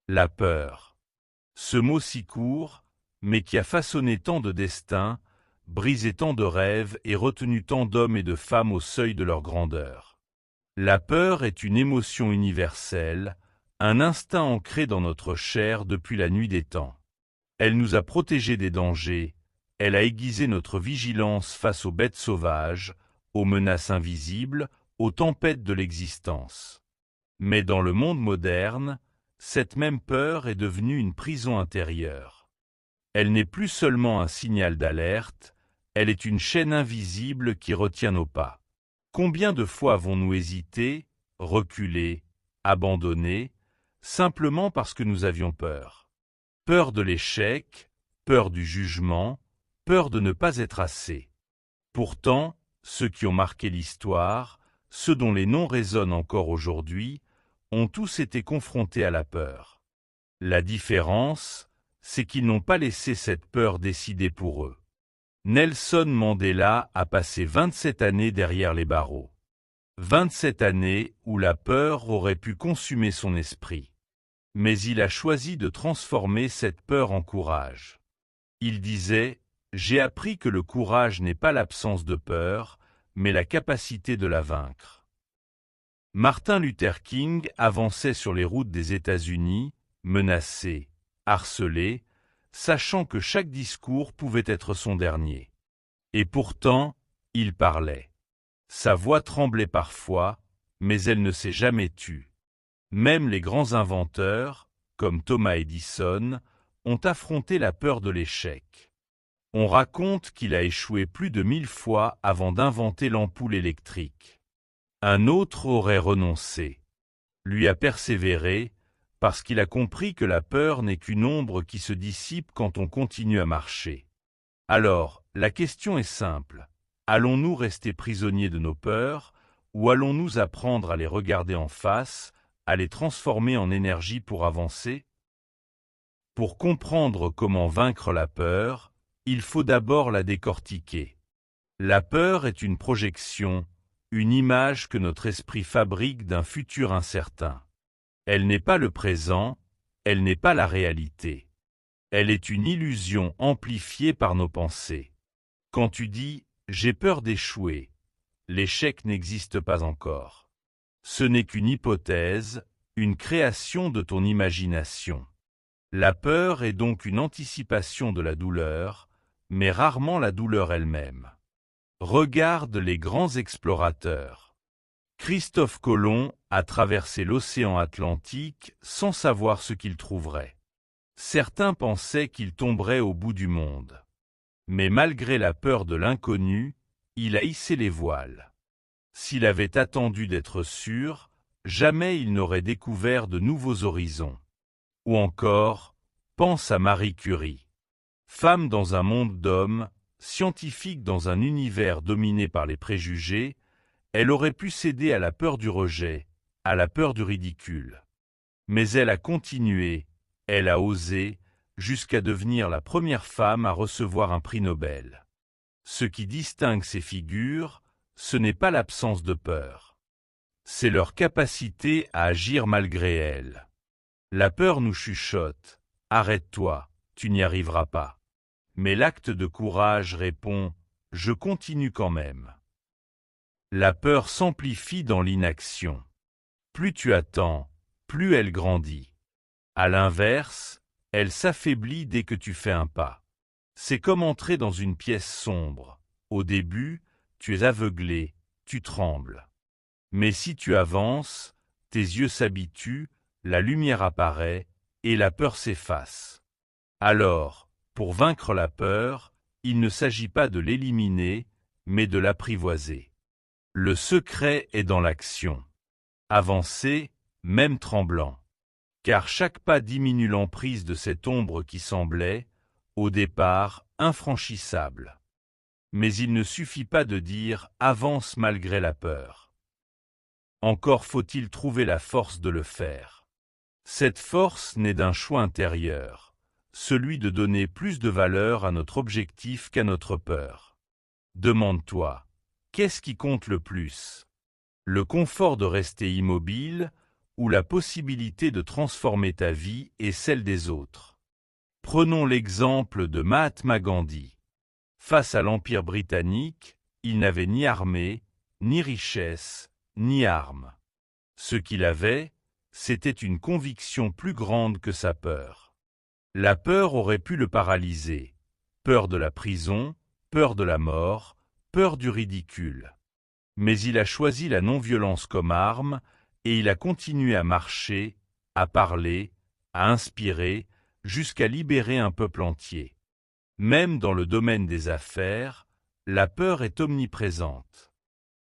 La peur. Ce mot si court, mais qui a façonné tant de destins, brisé tant de rêves et retenu tant d'hommes et de femmes au seuil de leur grandeur. La peur est une émotion universelle, un instinct ancré dans notre chair depuis la nuit des temps. Elle nous a protégés des dangers, elle a aiguisé notre vigilance face aux bêtes sauvages, aux menaces invisibles, aux tempêtes de l'existence. Mais dans le monde moderne, cette même peur est devenue une prison intérieure. Elle n'est plus seulement un signal d'alerte, elle est une chaîne invisible qui retient nos pas. Combien de fois avons-nous hésité, reculé, abandonné, simplement parce que nous avions peur? Peur de l'échec, peur du jugement, peur de ne pas être assez. Pourtant, ceux qui ont marqué l'histoire, ceux dont les noms résonnent encore aujourd'hui, ont tous été confrontés à la peur. La différence, c'est qu'ils n'ont pas laissé cette peur décider pour eux. Nelson Mandela a passé 27 années derrière les barreaux. 27 années où la peur aurait pu consumer son esprit. Mais il a choisi de transformer cette peur en courage. Il disait « J'ai appris que le courage n'est pas l'absence de peur, mais la capacité de la vaincre. » Martin Luther King avançait sur les routes des États-Unis, menacé, harcelé, sachant que chaque discours pouvait être son dernier. Et pourtant, il parlait. Sa voix tremblait parfois, mais elle ne s'est jamais tue. Même les grands inventeurs, comme Thomas Edison, ont affronté la peur de l'échec. On raconte qu'il a échoué plus de 1000 fois avant d'inventer l'ampoule électrique. Un autre aurait renoncé. Lui a persévéré, parce qu'il a compris que la peur n'est qu'une ombre qui se dissipe quand on continue à marcher. Alors, la question est simple. Allons-nous rester prisonniers de nos peurs, ou allons-nous apprendre à les regarder en face, à les transformer en énergie pour avancer? Pour comprendre comment vaincre la peur, il faut d'abord la décortiquer. La peur est une projection, une image que notre esprit fabrique d'un futur incertain. Elle n'est pas le présent, elle n'est pas la réalité. Elle est une illusion amplifiée par nos pensées. Quand tu dis « j'ai peur d'échouer », l'échec n'existe pas encore. Ce n'est qu'une hypothèse, une création de ton imagination. La peur est donc une anticipation de la douleur, mais rarement la douleur elle-même. Regarde les grands explorateurs. Christophe Colomb a traversé l'océan Atlantique sans savoir ce qu'il trouverait. Certains pensaient qu'il tomberait au bout du monde. Mais malgré la peur de l'inconnu, il a hissé les voiles. S'il avait attendu d'être sûr, jamais il n'aurait découvert de nouveaux horizons. Ou encore, pense à Marie Curie. Femme dans un monde d'hommes, scientifique dans un univers dominé par les préjugés, elle aurait pu céder à la peur du rejet, à la peur du ridicule. Mais elle a continué, elle a osé, jusqu'à devenir la première femme à recevoir un prix Nobel. Ce qui distingue ces figures, ce n'est pas l'absence de peur. C'est leur capacité à agir malgré elles. La peur nous chuchote « Arrête-toi, tu n'y arriveras pas ». Mais l'acte de courage répond « Je continue quand même ». La peur s'amplifie dans l'inaction. Plus tu attends, plus elle grandit. À l'inverse, elle s'affaiblit dès que tu fais un pas. C'est comme entrer dans une pièce sombre. Au début, tu es aveuglé, tu trembles. Mais si tu avances, tes yeux s'habituent, la lumière apparaît et la peur s'efface. Alors, pour vaincre la peur, il ne s'agit pas de l'éliminer, mais de l'apprivoiser. Le secret est dans l'action. Avancer, même tremblant. Car chaque pas diminue l'emprise de cette ombre qui semblait, au départ, infranchissable. Mais il ne suffit pas de dire « avance malgré la peur ». Encore faut-il trouver la force de le faire. Cette force naît d'un choix intérieur, celui de donner plus de valeur à notre objectif qu'à notre peur. Demande-toi, qu'est-ce qui compte le plus? Le confort de rester immobile ou la possibilité de transformer ta vie et celle des autres. Prenons l'exemple de Mahatma Gandhi. Face à l'Empire britannique, il n'avait ni armée, ni richesse, ni armes. Ce qu'il avait, c'était une conviction plus grande que sa peur. La peur aurait pu le paralyser. Peur de la prison, peur de la mort, peur du ridicule. Mais il a choisi la non-violence comme arme et il a continué à marcher, à parler, à inspirer, jusqu'à libérer un peuple entier. Même dans le domaine des affaires, la peur est omniprésente.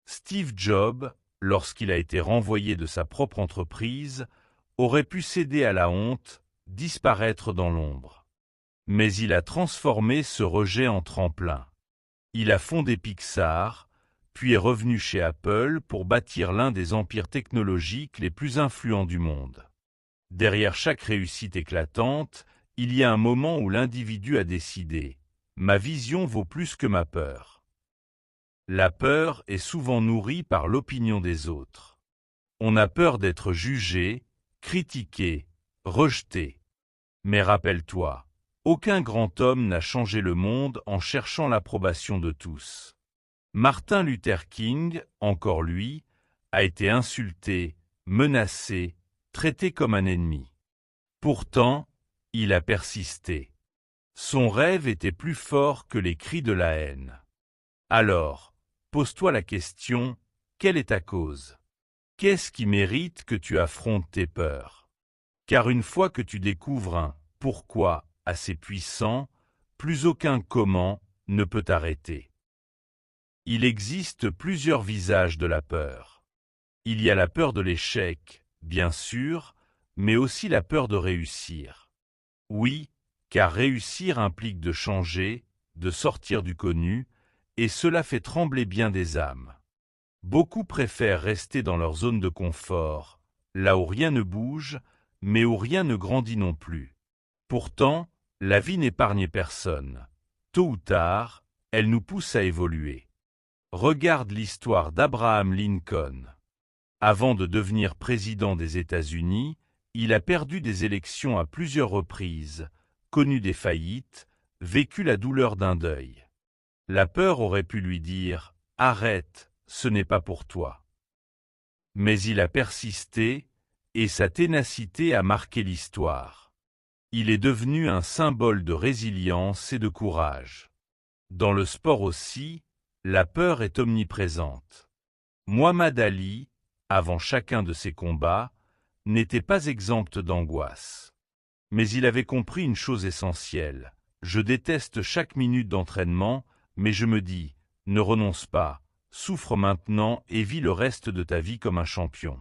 Steve Jobs, lorsqu'il a été renvoyé de sa propre entreprise, aurait pu céder à la honte, disparaître dans l'ombre. Mais il a transformé ce rejet en tremplin. Il a fondé Pixar, puis est revenu chez Apple pour bâtir l'un des empires technologiques les plus influents du monde. Derrière chaque réussite éclatante, il y a un moment où l'individu a décidé « Ma vision vaut plus que ma peur ». La peur est souvent nourrie par l'opinion des autres. On a peur d'être jugé, critiqué, rejeté. Mais rappelle-toi, aucun grand homme n'a changé le monde en cherchant l'approbation de tous. Martin Luther King, encore lui, a été insulté, menacé, traité comme un ennemi. Pourtant, il a persisté. Son rêve était plus fort que les cris de la haine. Alors, pose-toi la question, quelle est ta cause? Qu'est-ce qui mérite que tu affrontes tes peurs? Car une fois que tu découvres un « pourquoi » assez puissant, plus aucun « comment » ne peut t'arrêter. Il existe plusieurs visages de la peur. Il y a la peur de l'échec, bien sûr, mais aussi la peur de réussir. Oui, car réussir implique de changer, de sortir du connu, et cela fait trembler bien des âmes. Beaucoup préfèrent rester dans leur zone de confort, là où rien ne bouge, mais où rien ne grandit non plus. Pourtant, la vie n'épargne personne. Tôt ou tard, elle nous pousse à évoluer. Regarde l'histoire d'Abraham Lincoln. Avant de devenir président des États-Unis, il a perdu des élections à plusieurs reprises, connu des faillites, vécu la douleur d'un deuil. La peur aurait pu lui dire « Arrête, ce n'est pas pour toi ». Mais il a persisté, et sa ténacité a marqué l'histoire. Il est devenu un symbole de résilience et de courage. Dans le sport aussi, la peur est omniprésente. Muhammad Ali, avant chacun de ses combats, n'était pas exempt d'angoisse. Mais il avait compris une chose essentielle. Je déteste chaque minute d'entraînement, mais je me dis, ne renonce pas, souffre maintenant et vis le reste de ta vie comme un champion.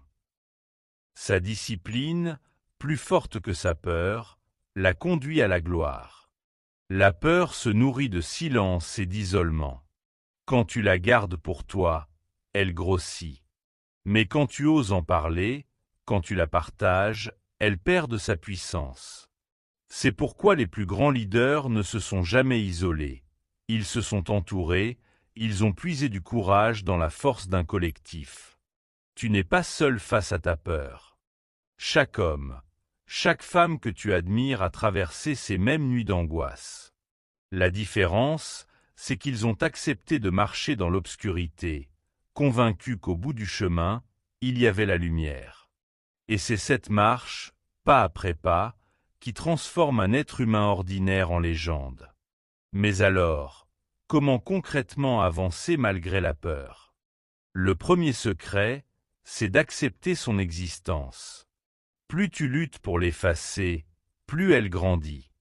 Sa discipline, plus forte que sa peur, l'a conduit à la gloire. La peur se nourrit de silence et d'isolement. Quand tu la gardes pour toi, elle grossit. Mais quand tu oses en parler, quand tu la partages, elle perd de sa puissance. C'est pourquoi les plus grands leaders ne se sont jamais isolés. Ils se sont entourés, ils ont puisé du courage dans la force d'un collectif. Tu n'es pas seul face à ta peur. Chaque homme, chaque femme que tu admires a traversé ces mêmes nuits d'angoisse. La différence, c'est qu'ils ont accepté de marcher dans l'obscurité, convaincus qu'au bout du chemin, il y avait la lumière. Et c'est cette marche, pas après pas, qui transforme un être humain ordinaire en légende. Mais alors, comment concrètement avancer malgré la peur? Le premier secret, c'est d'accepter son existence. Plus tu luttes pour l'effacer, plus elle grandit.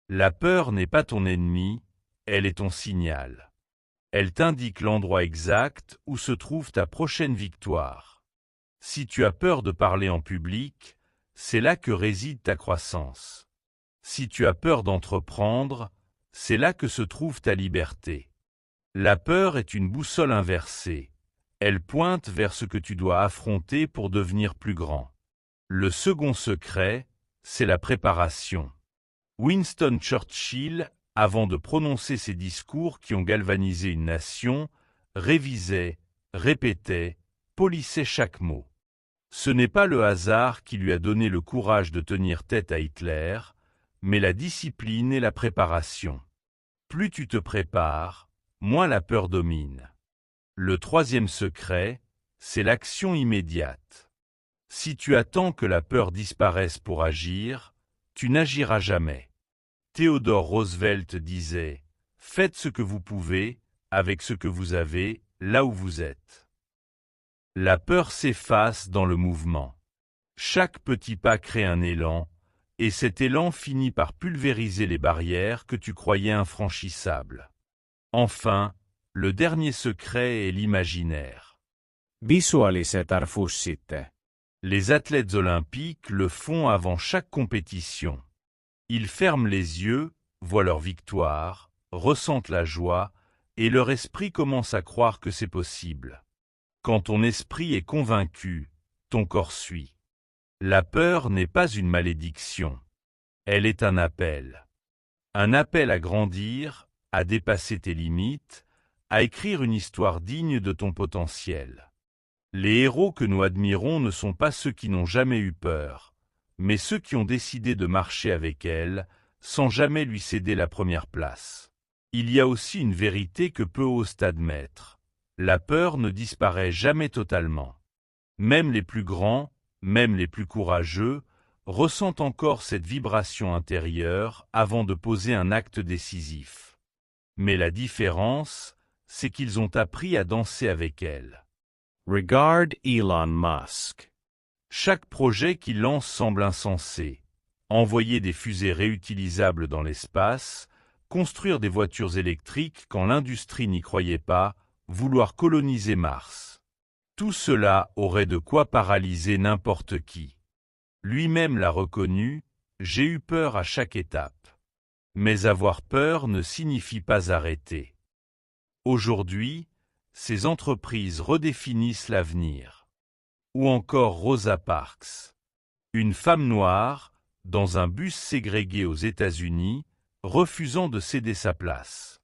La peur n'est pas ton ennemi, elle est ton signal. Elle t'indique l'endroit exact où se trouve ta prochaine victoire. Si tu as peur de parler en public, c'est là que réside ta croissance. Si tu as peur d'entreprendre, c'est là que se trouve ta liberté. La peur est une boussole inversée. Elle pointe vers ce que tu dois affronter pour devenir plus grand. Le second secret, c'est la préparation. Winston Churchill, avant de prononcer ses discours qui ont galvanisé une nation, révisait, répétait, polissait chaque mot. Ce n'est pas le hasard qui lui a donné le courage de tenir tête à Hitler, mais la discipline et la préparation. Plus tu te prépares, moins la peur domine. Le troisième secret, c'est l'action immédiate. Si tu attends que la peur disparaisse pour agir, tu n'agiras jamais. Theodore Roosevelt disait « Faites ce que vous pouvez, avec ce que vous avez, là où vous êtes ». La peur s'efface dans le mouvement. Chaque petit pas crée un élan, et cet élan finit par pulvériser les barrières que tu croyais infranchissables. Enfin, le dernier secret est l'imaginaire. Visualisetar sitten. Les athlètes olympiques le font avant chaque compétition. Ils ferment les yeux, voient leur victoire, ressentent la joie, et leur esprit commence à croire que c'est possible. Quand ton esprit est convaincu, ton corps suit. La peur n'est pas une malédiction. Elle est un appel. Un appel à grandir, à dépasser tes limites, à écrire une histoire digne de ton potentiel. Les héros que nous admirons ne sont pas ceux qui n'ont jamais eu peur, mais ceux qui ont décidé de marcher avec elle, sans jamais lui céder la première place. Il y a aussi une vérité que peu osent admettre. La peur ne disparaît jamais totalement. Même les plus grands, même les plus courageux, ressentent encore cette vibration intérieure avant de poser un acte décisif. Mais la différence, c'est qu'ils ont appris à danser avec elle. Regard Elon Musk. Chaque projet qu'il lance semble insensé. Envoyer des fusées réutilisables dans l'espace, construire des voitures électriques quand l'industrie n'y croyait pas, vouloir coloniser Mars. Tout cela aurait de quoi paralyser n'importe qui. Lui-même l'a reconnu, j'ai eu peur à chaque étape. Mais avoir peur ne signifie pas arrêter. Aujourd'hui, ces entreprises redéfinissent l'avenir. Ou encore Rosa Parks, une femme noire, dans un bus ségrégué aux États-Unis, refusant de céder sa place.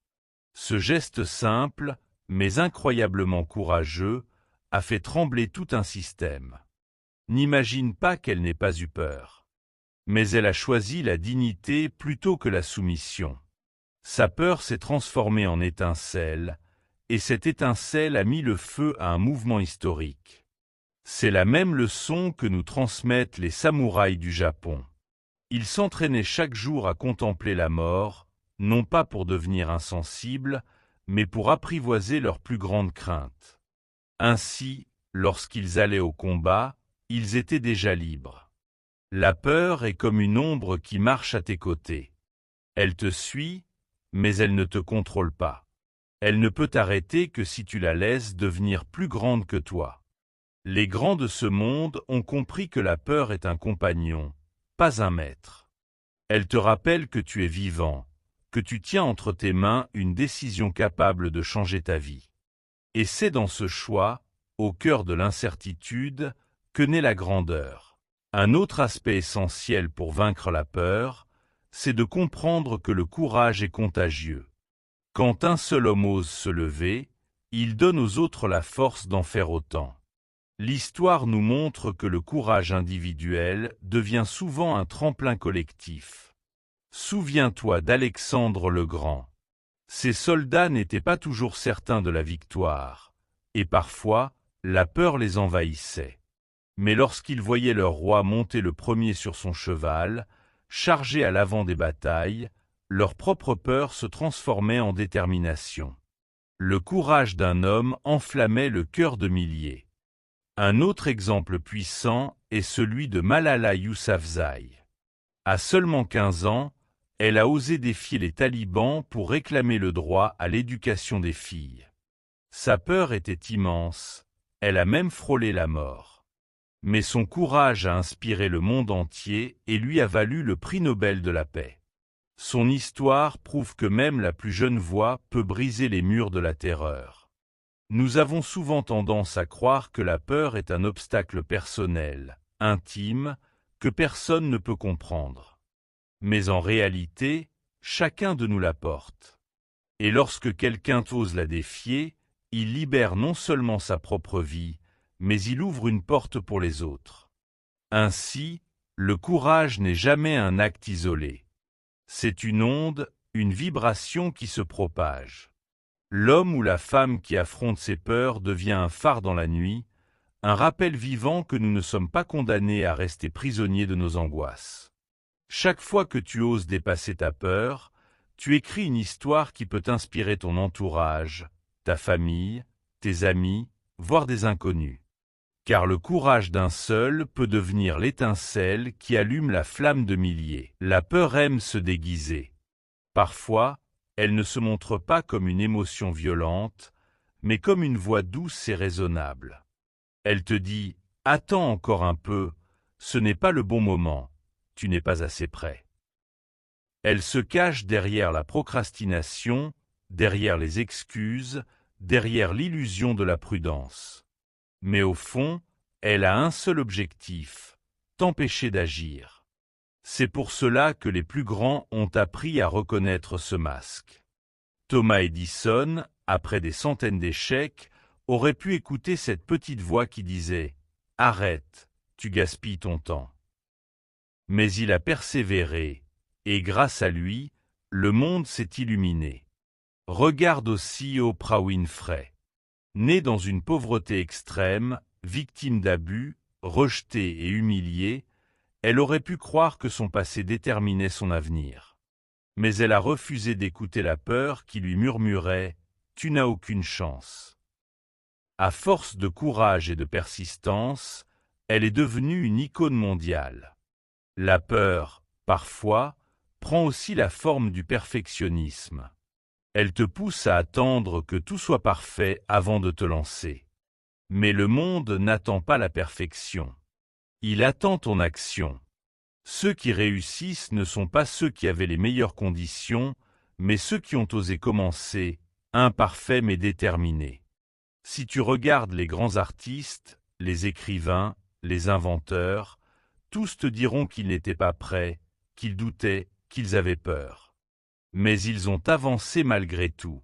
Ce geste simple, mais incroyablement courageux, a fait trembler tout un système. N'imagine pas qu'elle n'ait pas eu peur. Mais elle a choisi la dignité plutôt que la soumission. Sa peur s'est transformée en étincelle, et cette étincelle a mis le feu à un mouvement historique. C'est la même leçon que nous transmettent les samouraïs du Japon. Ils s'entraînaient chaque jour à contempler la mort, non pas pour devenir insensibles, mais pour apprivoiser leurs plus grandes craintes. Ainsi, lorsqu'ils allaient au combat, ils étaient déjà libres. La peur est comme une ombre qui marche à tes côtés. Elle te suit, mais elle ne te contrôle pas. Elle ne peut t'arrêter que si tu la laisses devenir plus grande que toi. Les grands de ce monde ont compris que la peur est un compagnon, pas un maître. Elle te rappelle que tu es vivant, que tu tiens entre tes mains une décision capable de changer ta vie. Et c'est dans ce choix, au cœur de l'incertitude, que naît la grandeur. Un autre aspect essentiel pour vaincre la peur, c'est de comprendre que le courage est contagieux. Quand un seul homme ose se lever, il donne aux autres la force d'en faire autant. L'histoire nous montre que le courage individuel devient souvent un tremplin collectif. Souviens-toi d'Alexandre le Grand. Ses soldats n'étaient pas toujours certains de la victoire, et parfois, la peur les envahissait. Mais lorsqu'ils voyaient leur roi monter le premier sur son cheval, chargé à l'avant des batailles, leur propre peur se transformait en détermination. Le courage d'un homme enflammait le cœur de milliers. Un autre exemple puissant est celui de Malala Yousafzai. À seulement 15 ans, elle a osé défier les talibans pour réclamer le droit à l'éducation des filles. Sa peur était immense, elle a même frôlé la mort. Mais son courage a inspiré le monde entier et lui a valu le prix Nobel de la paix. Son histoire prouve que même la plus jeune voix peut briser les murs de la terreur. Nous avons souvent tendance à croire que la peur est un obstacle personnel, intime, que personne ne peut comprendre. Mais en réalité, chacun de nous la porte. Et lorsque quelqu'un ose la défier, il libère non seulement sa propre vie, mais il ouvre une porte pour les autres. Ainsi, le courage n'est jamais un acte isolé. C'est une onde, une vibration qui se propage. L'homme ou la femme qui affronte ses peurs devient un phare dans la nuit, un rappel vivant que nous ne sommes pas condamnés à rester prisonniers de nos angoisses. Chaque fois que tu oses dépasser ta peur, tu écris une histoire qui peut inspirer ton entourage, ta famille, tes amis, voire des inconnus. Car le courage d'un seul peut devenir l'étincelle qui allume la flamme de milliers. La peur aime se déguiser. Parfois, elle ne se montre pas comme une émotion violente, mais comme une voix douce et raisonnable. Elle te dit « Attends encore un peu, ce n'est pas le bon moment, tu n'es pas assez prêt ». Elle se cache derrière la procrastination, derrière les excuses, derrière l'illusion de la prudence. Mais au fond, elle a un seul objectif, t'empêcher d'agir. C'est pour cela que les plus grands ont appris à reconnaître ce masque. Thomas Edison, après des centaines d'échecs, aurait pu écouter cette petite voix qui disait « Arrête, tu gaspilles ton temps ». Mais il a persévéré, et grâce à lui, le monde s'est illuminé. Regarde aussi Oprah Winfrey. Née dans une pauvreté extrême, victime d'abus, rejetée et humiliée, elle aurait pu croire que son passé déterminait son avenir. Mais elle a refusé d'écouter la peur qui lui murmurait « Tu n'as aucune chance ». À force de courage et de persistance, elle est devenue une icône mondiale. La peur, parfois, prend aussi la forme du perfectionnisme. Elle te pousse à attendre que tout soit parfait avant de te lancer. Mais le monde n'attend pas la perfection. Il attend ton action. Ceux qui réussissent ne sont pas ceux qui avaient les meilleures conditions, mais ceux qui ont osé commencer, imparfaits mais déterminés. Si tu regardes les grands artistes, les écrivains, les inventeurs, tous te diront qu'ils n'étaient pas prêts, qu'ils doutaient, qu'ils avaient peur. Mais ils ont avancé malgré tout.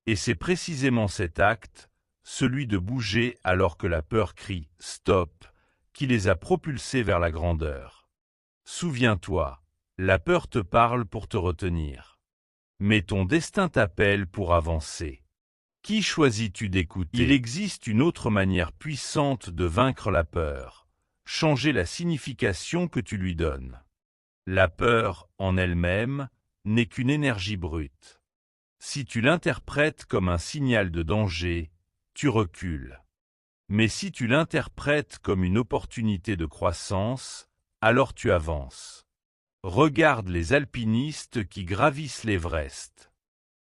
Et c'est précisément cet acte, celui de bouger alors que la peur crie « stop », qui les a propulsés vers la grandeur. Souviens-toi, la peur te parle pour te retenir. Mais ton destin t'appelle pour avancer. Qui choisis-tu d'écouter? Il existe une autre manière puissante de vaincre la peur, changer la signification que tu lui donnes. La peur, en elle-même, n'est qu'une énergie brute. Si tu l'interprètes comme un signal de danger, tu recules. Mais si tu l'interprètes comme une opportunité de croissance, alors tu avances. Regarde les alpinistes qui gravissent l'Everest.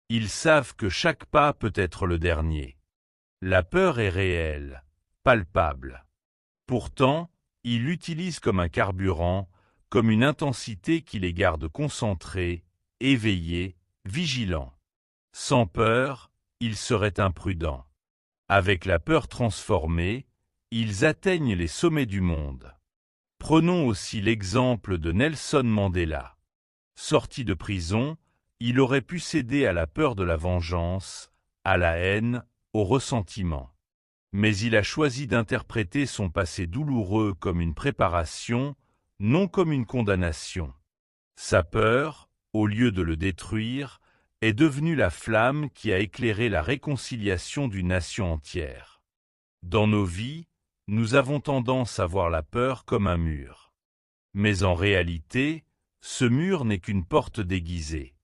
Ils savent que chaque pas peut être le dernier. La peur est réelle, palpable. Pourtant, ils l'utilisent comme un carburant, comme une intensité qui les garde concentrés, éveillés, vigilants. Sans peur, ils seraient imprudents. Avec la peur transformée, ils atteignent les sommets du monde. Prenons aussi l'exemple de Nelson Mandela. Sorti de prison, il aurait pu céder à la peur de la vengeance, à la haine, au ressentiment. Mais il a choisi d'interpréter son passé douloureux comme une préparation, non comme une condamnation. Sa peur, au lieu de le détruire, est devenue la flamme qui a éclairé la réconciliation d'une nation entière. Dans nos vies, nous avons tendance à voir la peur comme un mur. Mais en réalité, ce mur n'est qu'une porte déguisée.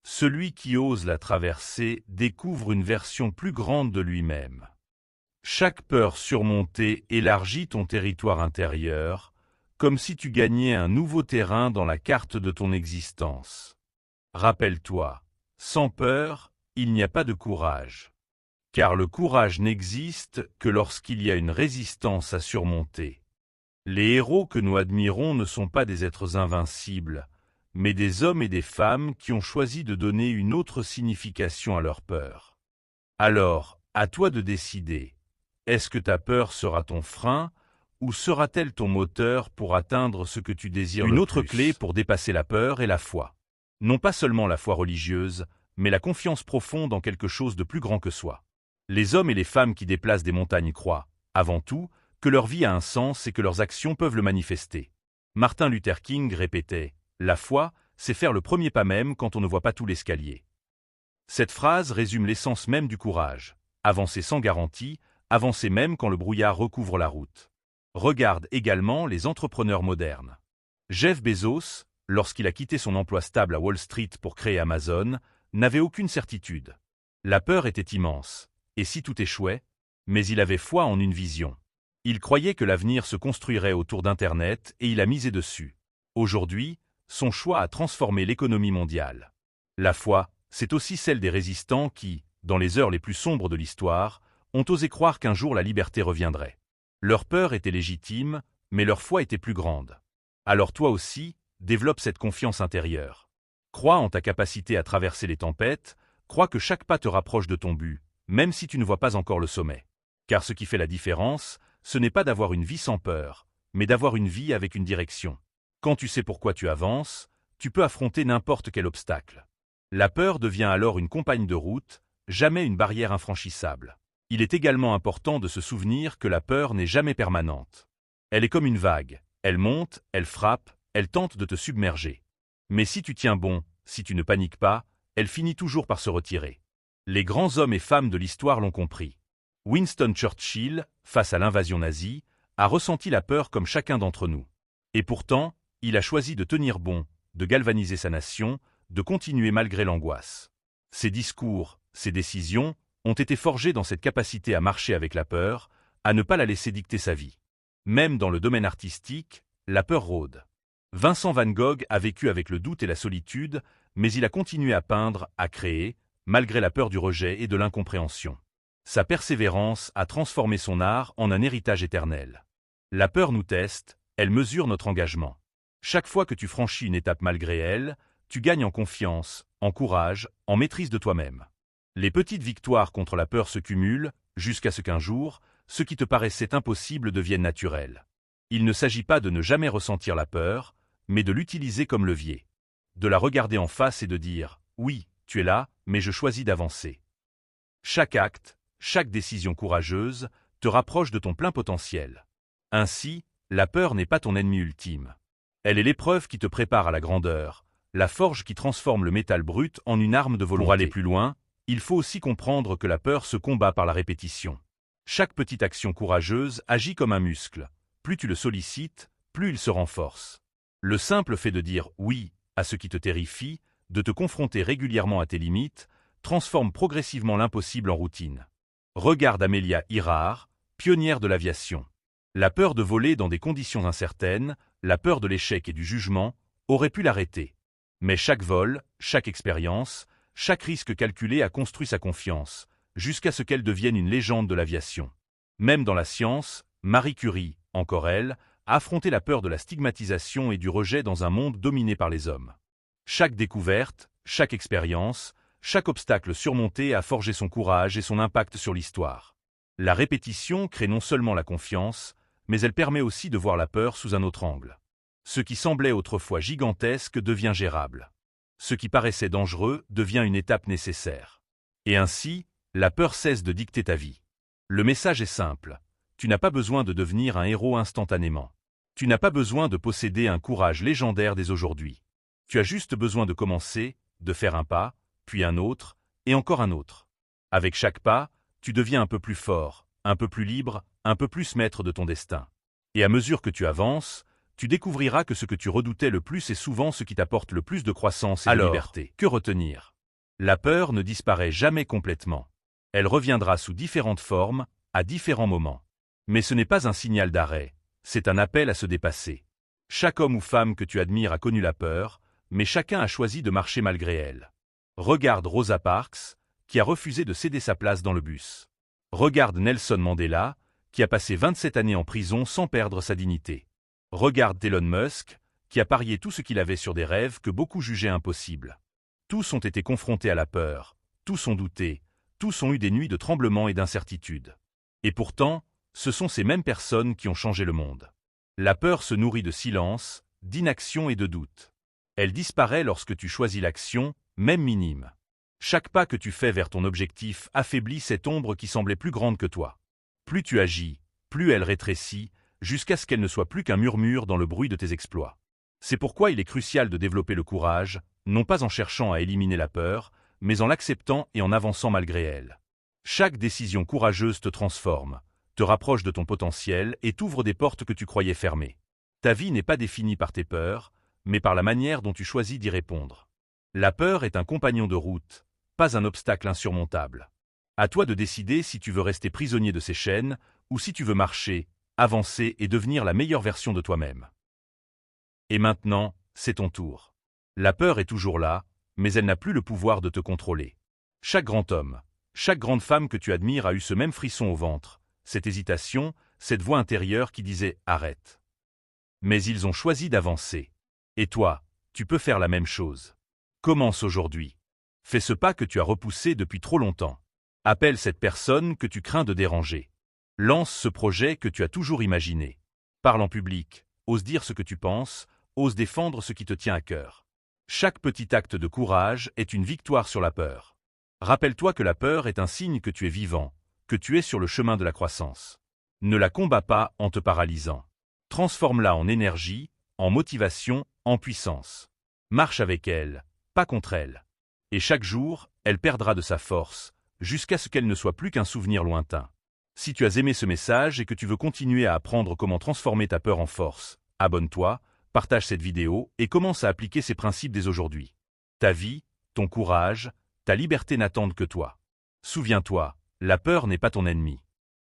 Celui qui ose la traverser découvre une version plus grande de lui-même. Chaque peur surmontée élargit ton territoire intérieur, comme si tu gagnais un nouveau terrain dans la carte de ton existence. Rappelle-toi, sans peur, il n'y a pas de courage. Car le courage n'existe que lorsqu'il y a une résistance à surmonter. Les héros que nous admirons ne sont pas des êtres invincibles, mais des hommes et des femmes qui ont choisi de donner une autre signification à leur peur. Alors, à toi de décider. Est-ce que ta peur sera ton frein, ou sera-t-elle ton moteur pour atteindre ce que tu désires le plus? Une autre clé pour dépasser la peur est la foi. Non pas seulement la foi religieuse, mais la confiance profonde en quelque chose de plus grand que soi. Les hommes et les femmes qui déplacent des montagnes croient avant tout, que leur vie a un sens et que leurs actions peuvent le manifester. Martin Luther King répétait « La foi, c'est faire le premier pas même quand on ne voit pas tout l'escalier ». Cette phrase résume l'essence même du courage. Avancer sans garantie, avancer même quand le brouillard recouvre la route. Regarde également les entrepreneurs modernes. Jeff Bezos, lorsqu'il a quitté son emploi stable à Wall Street pour créer Amazon, n'avait aucune certitude. La peur était immense. Et si tout échouait? Mais il avait foi en une vision. Il croyait que l'avenir se construirait autour d'Internet et il a misé dessus. Aujourd'hui, son choix a transformé l'économie mondiale. La foi, c'est aussi celle des résistants qui, dans les heures les plus sombres de l'histoire, ont osé croire qu'un jour la liberté reviendrait. Leur peur était légitime, mais leur foi était plus grande. Alors toi aussi, développe cette confiance intérieure. Crois en ta capacité à traverser les tempêtes, crois que chaque pas te rapproche de ton but, même si tu ne vois pas encore le sommet. Car ce qui fait la différence, ce n'est pas d'avoir une vie sans peur, mais d'avoir une vie avec une direction. Quand tu sais pourquoi tu avances, tu peux affronter n'importe quel obstacle. La peur devient alors une compagne de route, jamais une barrière infranchissable. Il est également important de se souvenir que la peur n'est jamais permanente. Elle est comme une vague, elle monte, elle frappe, elle tente de te submerger. Mais si tu tiens bon, si tu ne paniques pas, elle finit toujours par se retirer. Les grands hommes et femmes de l'histoire l'ont compris. Winston Churchill, face à l'invasion nazie, a ressenti la peur comme chacun d'entre nous. Et pourtant, il a choisi de tenir bon, de galvaniser sa nation, de continuer malgré l'angoisse. Ses discours, ses décisions, ont été forgés dans cette capacité à marcher avec la peur, à ne pas la laisser dicter sa vie. Même dans le domaine artistique, la peur rôde. Vincent van Gogh a vécu avec le doute et la solitude, mais il a continué à peindre, à créer, malgré la peur du rejet et de l'incompréhension. Sa persévérance a transformé son art en un héritage éternel. La peur nous teste, elle mesure notre engagement. Chaque fois que tu franchis une étape malgré elle, tu gagnes en confiance, en courage, en maîtrise de toi-même. Les petites victoires contre la peur se cumulent, jusqu'à ce qu'un jour, ce qui te paraissait impossible devienne naturel. Il ne s'agit pas de ne jamais ressentir la peur, mais de l'utiliser comme levier. De la regarder en face et de dire « Oui, tu es là, mais je choisis d'avancer ». Chaque acte, chaque décision courageuse, te rapproche de ton plein potentiel. Ainsi, la peur n'est pas ton ennemi ultime. Elle est l'épreuve qui te prépare à la grandeur, la forge qui transforme le métal brut en une arme de volonté. Pour aller plus loin, il faut aussi comprendre que la peur se combat par la répétition. Chaque petite action courageuse agit comme un muscle. Plus tu le sollicites, plus il se renforce. Le simple fait de dire « oui » à ce qui te terrifie, de te confronter régulièrement à tes limites, transforme progressivement l'impossible en routine. Regarde Amelia Earhart, pionnière de l'aviation. La peur de voler dans des conditions incertaines, la peur de l'échec et du jugement, aurait pu l'arrêter. Mais chaque vol, chaque expérience, chaque risque calculé a construit sa confiance, jusqu'à ce qu'elle devienne une légende de l'aviation. Même dans la science, Marie Curie, encore elle, a affronté la peur de la stigmatisation et du rejet dans un monde dominé par les hommes. Chaque découverte, chaque expérience, chaque obstacle surmonté a forgé son courage et son impact sur l'histoire. La répétition crée non seulement la confiance, mais elle permet aussi de voir la peur sous un autre angle. Ce qui semblait autrefois gigantesque devient gérable. Ce qui paraissait dangereux devient une étape nécessaire. Et ainsi, la peur cesse de dicter ta vie. Le message est simple. Tu n'as pas besoin de devenir un héros instantanément. Tu n'as pas besoin de posséder un courage légendaire dès aujourd'hui. Tu as juste besoin de commencer, de faire un pas, puis un autre, et encore un autre. Avec chaque pas, tu deviens un peu plus fort, un peu plus libre, un peu plus maître de ton destin. Et à mesure que tu avances, tu découvriras que ce que tu redoutais le plus est souvent ce qui t'apporte le plus de croissance et de liberté. Que retenir? La peur ne disparaît jamais complètement. Elle reviendra sous différentes formes, à différents moments. Mais ce n'est pas un signal d'arrêt, c'est un appel à se dépasser. Chaque homme ou femme que tu admires a connu la peur, mais chacun a choisi de marcher malgré elle. Regarde Rosa Parks, qui a refusé de céder sa place dans le bus. Regarde Nelson Mandela, qui a passé 27 années en prison sans perdre sa dignité. Regarde Elon Musk, qui a parié tout ce qu'il avait sur des rêves que beaucoup jugeaient impossibles. Tous ont été confrontés à la peur, tous ont douté, tous ont eu des nuits de tremblements et d'incertitudes. Et pourtant, ce sont ces mêmes personnes qui ont changé le monde. La peur se nourrit de silence, d'inaction et de doute. Elle disparaît lorsque tu choisis l'action, même minime. Chaque pas que tu fais vers ton objectif affaiblit cette ombre qui semblait plus grande que toi. Plus tu agis, plus elle rétrécit, jusqu'à ce qu'elle ne soit plus qu'un murmure dans le bruit de tes exploits. C'est pourquoi il est crucial de développer le courage, non pas en cherchant à éliminer la peur, mais en l'acceptant et en avançant malgré elle. Chaque décision courageuse te transforme, te rapproche de ton potentiel et t'ouvre des portes que tu croyais fermées. Ta vie n'est pas définie par tes peurs, mais par la manière dont tu choisis d'y répondre. La peur est un compagnon de route, pas un obstacle insurmontable. À toi de décider si tu veux rester prisonnier de ces chaînes, ou si tu veux marcher, avancer et devenir la meilleure version de toi-même. Et maintenant, c'est ton tour. La peur est toujours là, mais elle n'a plus le pouvoir de te contrôler. Chaque grand homme, chaque grande femme que tu admires a eu ce même frisson au ventre, cette hésitation, cette voix intérieure qui disait « arrête ». Mais ils ont choisi d'avancer. Et toi, tu peux faire la même chose. Commence aujourd'hui. Fais ce pas que tu as repoussé depuis trop longtemps. Appelle cette personne que tu crains de déranger. Lance ce projet que tu as toujours imaginé. Parle en public, ose dire ce que tu penses, ose défendre ce qui te tient à cœur. Chaque petit acte de courage est une victoire sur la peur. Rappelle-toi que la peur est un signe que tu es vivant, que tu es sur le chemin de la croissance. Ne la combats pas en te paralysant. Transforme-la en énergie, en motivation, en puissance. Marche avec elle, pas contre elle. Et chaque jour, elle perdra de sa force, jusqu'à ce qu'elle ne soit plus qu'un souvenir lointain. Si tu as aimé ce message et que tu veux continuer à apprendre comment transformer ta peur en force, abonne-toi, partage cette vidéo et commence à appliquer ces principes dès aujourd'hui. Ta vie, ton courage, ta liberté n'attendent que toi. Souviens-toi, la peur n'est pas ton ennemi.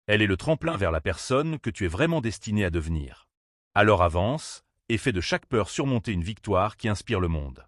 Elle est le tremplin vers la personne que tu es vraiment destiné à devenir. Alors avance, et fais de chaque peur surmonter une victoire qui inspire le monde.